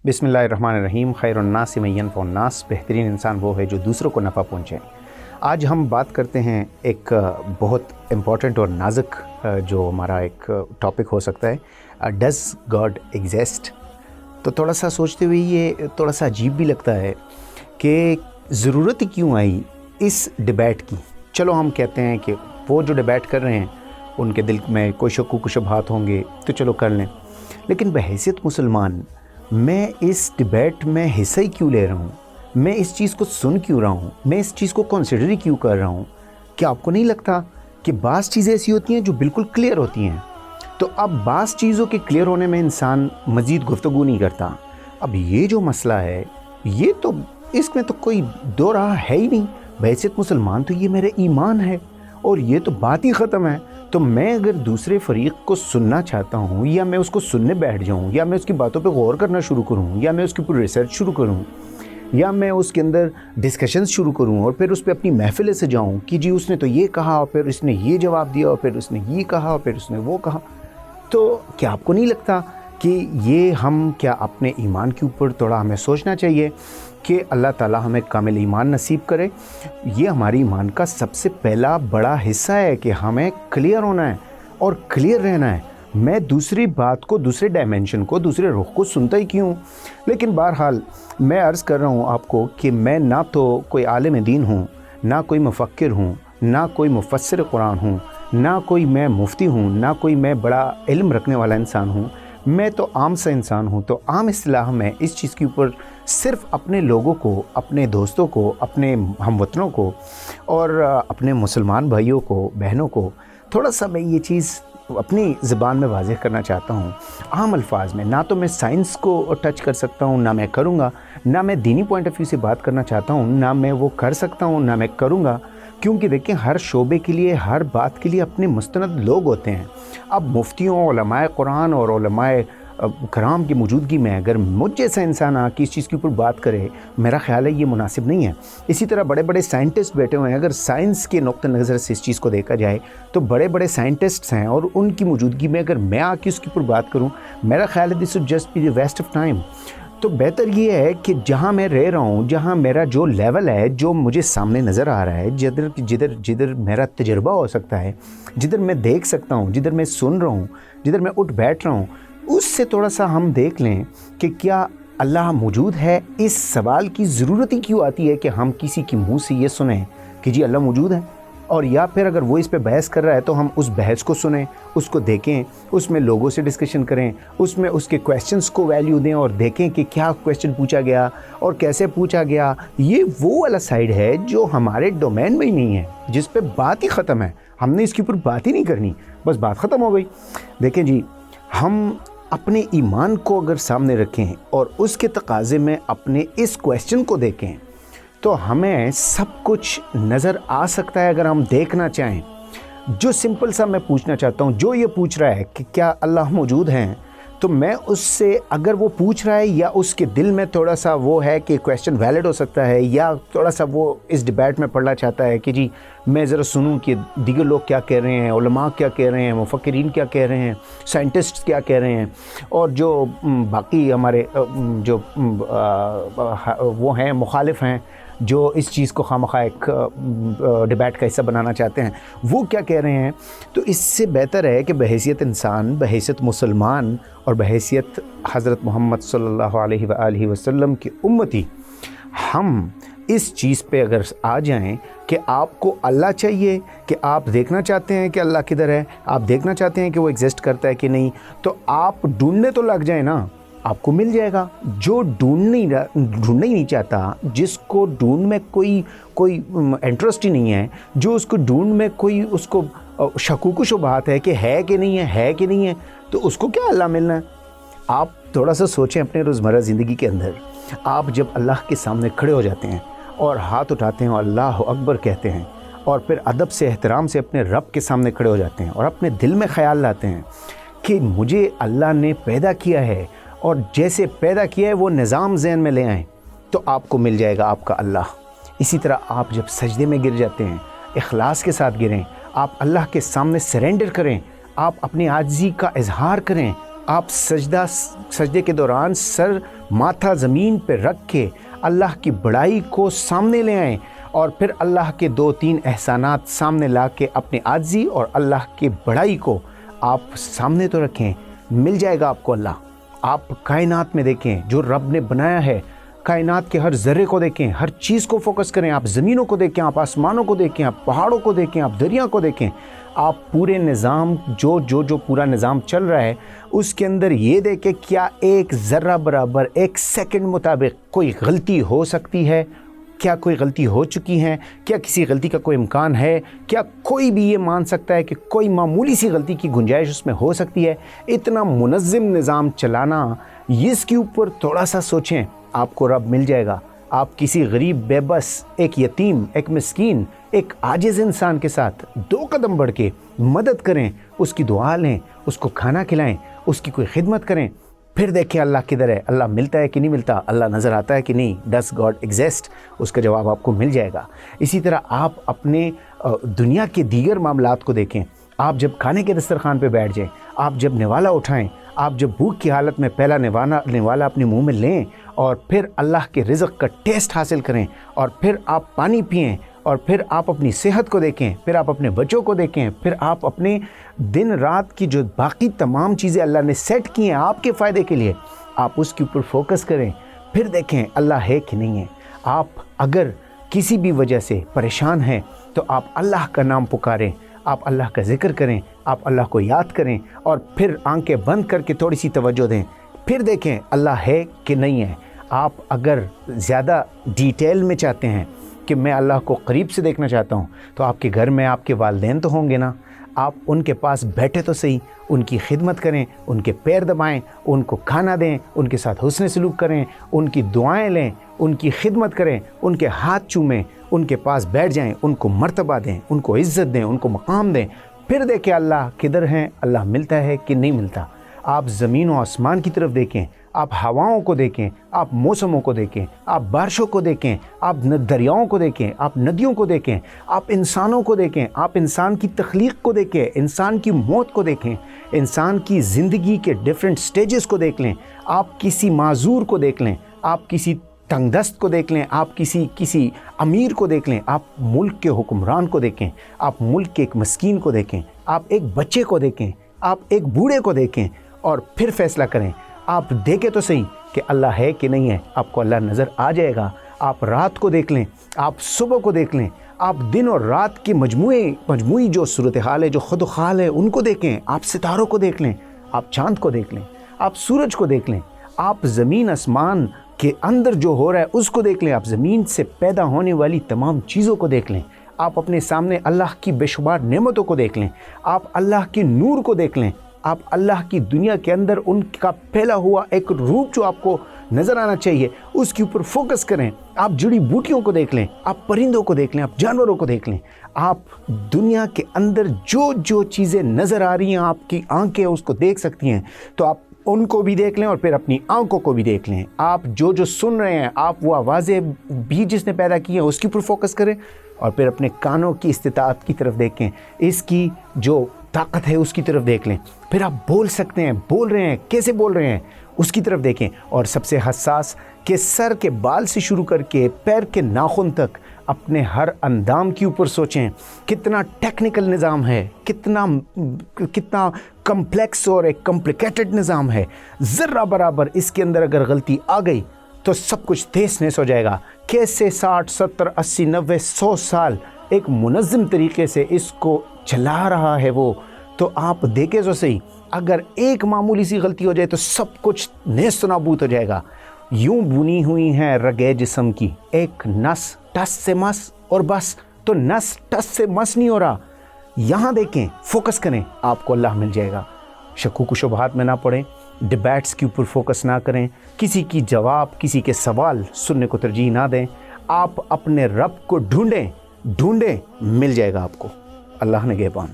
बिस्मिल्लाहिर्रहमानिर्रहीम। खैरुन्नास मन यनफ़उ अन्नास। बेहतरीन इंसान वो है जो दूसरों को नफ़ा पहुँचे। आज हम बात करते हैं एक बहुत इम्पॉर्टेंट और नाजुक जो हमारा एक टॉपिक हो सकता है, डज़ गॉड एग्जिस्ट। तो थोड़ा सा सोचते हुए ये थोड़ा सा अजीब भी लगता है कि ज़रूरत ही क्यों आई इस डिबेट की। चलो हम कहते हैं कि वो जो डिबेट कर रहे हैं उनके दिल में कोई शक्कू शुबहात होंगे तो चलो कर लें, लेकिन बहैसियत मुसलमान मैं इस डिबेट में हिस्सा ही क्यों ले रहा हूँ? मैं इस चीज़ को सुन क्यों रहा हूँ? मैं इस चीज़ को कंसिडर ही क्यों कर रहा हूँ? क्या आपको नहीं लगता कि बाज़ चीज़ें ऐसी होती हैं जो बिल्कुल क्लियर होती हैं? तो अब बाज़ चीज़ों के क्लियर होने में इंसान मज़ीद गुफ्तगू नहीं करता। अब ये जो मसला है ये तो इसमें तो कोई दो राह है ही नहीं। बहैसियत मुसलमान तो ये मेरा ईमान है और ये तो बात ही ख़त्म है। तो मैं अगर दूसरे फरीक को सुनना चाहता हूँ या मैं उसको सुनने बैठ जाऊँ या मैं उसकी बातों पे गौर करना शुरू करूँ या मैं उसके ऊपर रिसर्च शुरू करूँ या मैं उसके अंदर डिस्कशंस शुरू करूँ और फिर उस पर अपनी महफिल से जाऊँ कि जी उसने तो ये कहा और फिर उसने ये जवाब दिया और फिर उसने ये कहा और फिर उसने वो कहा, तो क्या आपको नहीं लगता कि ये हम क्या अपने ईमान के ऊपर थोड़ा हमें सोचना चाहिए कि अल्लाह ताला हमें कामिल ईमान नसीब करे। ये हमारी ईमान का सबसे पहला बड़ा हिस्सा है कि हमें क्लियर होना है और क्लियर रहना है। मैं दूसरी बात को, दूसरे डायमेंशन को, दूसरे रुख को सुनता ही क्यों? लेकिन बहरहाल मैं अर्ज़ कर रहा हूँ आपको कि मैं ना तो कोई आलिम दीन हूँ, ना कोई मुफक्किर हूँ, ना कोई मुफस्सिर कुरान हूँ, ना कोई मैं मुफ्ती हूँ, ना कोई मैं बड़ा इल्म रखने वाला इंसान हूँ। मैं तो आम सा इंसान हूँ। तो आम इस्तिलाह में इस चीज़ के ऊपर सिर्फ़ अपने लोगों को, अपने दोस्तों को, अपने हमवतनों को और अपने मुसलमान भाइयों को, बहनों को थोड़ा सा मैं ये चीज़ अपनी ज़बान में वाज़ेह करना चाहता हूँ आम अल्फाज में। ना तो मैं साइंस को टच कर सकता हूँ, ना मैं करूँगा, ना मैं दीनी पॉइंट ऑफ व्यू से बात करना चाहता हूँ, ना मैं वो कर सकता हूँ, ना मैं करूँगा, क्योंकि देखें हर शोबे के लिए, हर बात के लिए अपने मुस्तनद लोग होते हैं। अब मुफ्तियों, उलमाए कुरान और उलमाए कराम की मौजूदगी में अगर मुझ जैसा इंसान आके इस चीज़ के ऊपर बात करे, मेरा ख़्याल है ये मुनासिब नहीं है। इसी तरह बड़े बड़े साइंटिस्ट बैठे हुए हैं, अगर साइंस के नुक्ते नज़र से इस चीज़ को देखा जाए तो बड़े बड़े साइंटिस्ट्स हैं और उनकी मौजूदगी में अगर मैं आके उसके ऊपर बात करूँ, मेरा ख़्याल है this would just be the waste of time. तो बेहतर ये है कि जहाँ मैं रह रहा हूँ, जहाँ मेरा जो लेवल है, जो मुझे सामने नज़र आ रहा है, जिधर जिधर मेरा तजर्बा हो सकता है, जिधर मैं देख सकता हूँ, जिधर मैं सुन रहा हूँ, जिधर मैं उठ बैठ रहा हूँ, उससे थोड़ा सा हम देख लें कि क्या अल्लाह मौजूद है। इस सवाल की ज़रूरत ही क्यों आती है कि हम किसी के मुँह से ये सुने कि जी अल्लाह मौजूद है, और या फिर अगर वो इस पे बहस कर रहा है तो हम उस बहस को सुनें, उसको देखें, उसमें लोगों से डिस्कशन करें, उसमें उसके क्वेश्चंस को वैल्यू दें और देखें कि क्या क्वेश्चन पूछा गया और कैसे पूछा गया। ये वो वाला साइड है जो हमारे डोमेन में ही नहीं है, जिस पे बात ही ख़त्म है। हमने इसके ऊपर बात ही नहीं करनी, बस बात ख़त्म हो गई। देखें जी, हम अपने ईमान को अगर सामने रखें और उसके तकाज़े में अपने इस क्वेश्चन को देखें तो हमें सब कुछ नज़र आ सकता है अगर हम देखना चाहें। जो सिंपल सा मैं पूछना चाहता हूँ, जो ये पूछ रहा है कि क्या अल्लाह मौजूद हैं, तो मैं उससे, अगर वो पूछ रहा है या उसके दिल में थोड़ा सा वो है कि क्वेश्चन वैलिड हो सकता है, या थोड़ा सा वो इस डिबेट में पढ़ना चाहता है कि जी मैं ज़रा सुनूं कि दीगर लोग क्या कह रहे हैं, उलमा क्या कह रहे हैं, मुफक्किरीन क्या कह रहे हैं, साइंटिस्ट क्या कह रहे हैं, और जो बाकी हमारे जो वो हैं मुखालिफ हैं, जो इस चीज़ को खामखा एक डिबेट का हिस्सा बनाना चाहते हैं, वो क्या कह रहे हैं। तो इससे बेहतर है कि बहैसियत इंसान, बहैसियत मुसलमान और बहैसियत हज़रत मोहम्मद सल्लल्लाहु अलैहि वसल्लम की उम्मती, हम इस चीज़ पे अगर आ जाएं कि आपको अल्लाह चाहिए, कि आप देखना चाहते हैं कि अल्लाह किधर है, आप देखना चाहते हैं कि वो एग्जिस्ट करता है कि नहीं, तो आप ढूंढने तो लग जाए ना, आपको मिल जाएगा। जो ढूंढना ही नहीं चाहता, जिसको ढूंढ में कोई इंटरेस्ट ही नहीं है, जो उसको ढूंढ में कोई उसको शकुक शुबहात है कि है कि नहीं है कि नहीं है, तो उसको क्या अल्लाह मिलना है? आप थोड़ा सा सोचें अपने रोज़मर्रा ज़िंदगी के अंदर, आप जब अल्लाह के सामने खड़े हो जाते हैं और हाथ उठाते हैं और अल्लाह अकबर कहते हैं और फिर अदब से, एहतराम से अपने रब के सामने खड़े हो जाते हैं और अपने दिल में ख़्याल लाते हैं कि मुझे अल्लाह ने पैदा किया है और जैसे पैदा किया है वो निज़ाम ज़हन में ले आएँ, तो आपको मिल जाएगा आपका अल्लाह। इसी तरह आप जब सजदे में गिर जाते हैं, इखलास के साथ गिरें, आप अल्लाह के सामने सरेंडर करें, आप अपनी आजिज़ी का इजहार करें, आप सजदे के दौरान सर माथा ज़मीन पे रख के अल्लाह की बड़ाई को सामने ले आएँ और फिर अल्लाह के 2-3 एहसानात सामने ला के अपनी आजिज़ी और अल्लाह की बड़ाई को आप सामने तो रखें, मिल जाएगा आपको अल्लाह। आप कायनात में देखें जो रब ने बनाया है, कायनात के हर ज़र्रे को देखें, हर चीज़ को फोकस करें, आप ज़मीनों को देखें, आप आसमानों को देखें, आप पहाड़ों को देखें, आप दरिया को देखें, आप पूरे निज़ाम जो पूरा निज़ाम चल रहा है उसके अंदर ये देखें क्या एक ज़र्रा बराबर एक सेकंड मुताबिक कोई गलती हो सकती है, क्या कोई गलती हो चुकी है, क्या किसी गलती का कोई इम्कान है, क्या कोई भी ये मान सकता है कि कोई मामूली सी गलती की गुंजाइश उसमें हो सकती है। इतना मुनज़्ज़म निज़ाम चलाना, इसके ऊपर थोड़ा सा सोचें, आपको रब मिल जाएगा। आप किसी गरीब, बेबस, एक यतीम, एक मिस्कीन, एक आजिज़ इंसान के साथ 2 कदम बढ़ के मदद करें, उसकी दुआ लें, उसको खाना खिलाएं, उसकी कोई खिदमत करें, फिर देखें अल्लाह किधर है, अल्लाह मिलता है कि नहीं मिलता, अल्लाह नज़र आता है कि नहीं, डस गॉड एग्जिस्ट, उसका जवाब आपको मिल जाएगा। इसी तरह आप अपने दुनिया के दीगर मामलात को देखें। आप जब खाने के दस्तरखान पे बैठ जाएं, आप जब निवाला उठाएं, आप जब भूख की हालत में पहला निवाला अपने मुंह में लें और फिर अल्लाह के रिज़्क़ का टेस्ट हासिल करें और फिर आप पानी पिएं और फिर आप अपनी सेहत को देखें, फिर आप अपने बच्चों को देखें, फिर आप अपने दिन रात की जो बाकी तमाम चीज़ें अल्लाह ने सेट की हैं आपके फ़ायदे के लिए, आप उसके ऊपर फोकस करें, फिर देखें अल्लाह है कि नहीं है। आप अगर किसी भी वजह से परेशान हैं तो आप अल्लाह का नाम पुकारें, आप अल्लाह का ज़िक्र करें, आप अल्लाह को याद करें और फिर आंखें बंद करके थोड़ी सी तवज्जो दें, फिर देखें अल्लाह है कि नहीं है। आप अगर ज़्यादा डिटेल में चाहते हैं कि मैं अल्लाह को करीब से देखना चाहता हूँ तो आपके घर में आपके वालिदैन तो होंगे ना, आप उनके पास बैठे तो सही, उनकी खिदमत करें, उनके पैर दबाएं, उनको खाना दें, उनके साथ हुस्न सलूक करें, उनकी दुआएं लें, उनकी खिदमत करें, उनके हाथ चूमें, उनके पास बैठ जाएं, उनको मर्तबा दें, उनको इज़्ज़त दें, उनको मकाम दें, फिर देखें अल्लाह किधर हैं, अल्लाह मिलता है कि नहीं मिलता। आप ज़मीन और आसमान की तरफ देखें, आप हवाओं को देखें, आप मौसमों को देखें, आप बारिशों को देखें, आप दरियाओं को देखें, आप नदियों को देखें, आप इंसानों को देखें, आप इंसान की तख्लीक को देखें, इंसान की मौत को देखें, इंसान की ज़िंदगी के डिफरेंट स्टेजेस को देख लें, आप किसी माजूर को देख लें, आप किसी तंगदस्त को देख लें, आप किसी अमीर को देख लें, आप मुल्क के हुक्मरान को देखें, आप मुल्क के एक मस्कीन को देखें, आप एक बच्चे को देखें, आप एक बूढ़े को देखें और फिर फैसला करें। आप देखें तो सही कि अल्लाह है कि नहीं है, आपको अल्लाह नज़र आ जाएगा। आप रात को देख लें, आप सुबह को देख लें, आप दिन और रात की मजमूई जो सूरत हाल है, जो खुद हाल है, उनको देखें, आप सितारों को देख लें, आप चाँद को देख लें, आप सूरज को देख लें, आप ज़मीन आसमान के अंदर जो हो रहा है उसको देख लें, आप ज़मीन से पैदा होने वाली तमाम चीज़ों को देख लें, आप अपने सामने अल्लाह की बेशुमार नेमतों को देख लें, आप अल्लाह के नूर को देख लें, आप अल्लाह की दुनिया के अंदर उनका फैला हुआ एक रूप जो आपको नज़र आना चाहिए उसके ऊपर फोकस करें। आप जड़ी बूटियों को देख लें, आप परिंदों को देख लें, आप जानवरों को देख लें, आप दुनिया के अंदर जो चीज़ें नज़र आ रही हैं, आपकी आंखें उसको देख सकती हैं, तो आप उनको भी देख लें और फिर अपनी आंखों को भी देख लें। आप जो सुन रहे हैं, आप वो आवाज़ें भी जिसने पैदा की हैं उसके ऊपर फोकस करें और फिर अपने कानों की इस्तिताअत की तरफ देखें, इसकी जो ताकत है उसकी तरफ देख लें, फिर आप बोल सकते हैं, बोल रहे हैं, कैसे बोल रहे हैं उसकी तरफ देखें और सबसे हसास कि सर के बाल से शुरू करके पैर के नाखून तक अपने हर अंदाम के ऊपर सोचें। कितना टेक्निकल निज़ाम है, कितना कम्प्लेक्स और एक कॉम्प्लिकेटेड निज़ाम है। ज़र्रा बराबर इसके अंदर अगर गलती आ गई तो सब कुछ तहस नहस हो जाएगा। कैसे 60, 70, 80, 90, 100 साल एक मुनज़्ज़म तरीके से इसको चला रहा है वो, तो आप देखें तो सही, अगर एक मामूली सी गलती हो जाए तो सब कुछ नेस्त नाबूद हो जाएगा। यूं बुनी हुई हैं रगे जिस्म की, एक नस टस से मस और बस, तो नस टस से मस नहीं हो रहा। यहाँ देखें, फोकस करें, आपको अल्लाह मिल जाएगा। शकूक शुबहात में ना पड़ें, डिबेट्स के ऊपर फोकस ना करें, किसी की जवाब, किसी के सवाल सुनने को तरजीह ना दें। आप अपने रब को ढूंढें, मिल जाएगा आपको। अल्लाह ने निगहबान।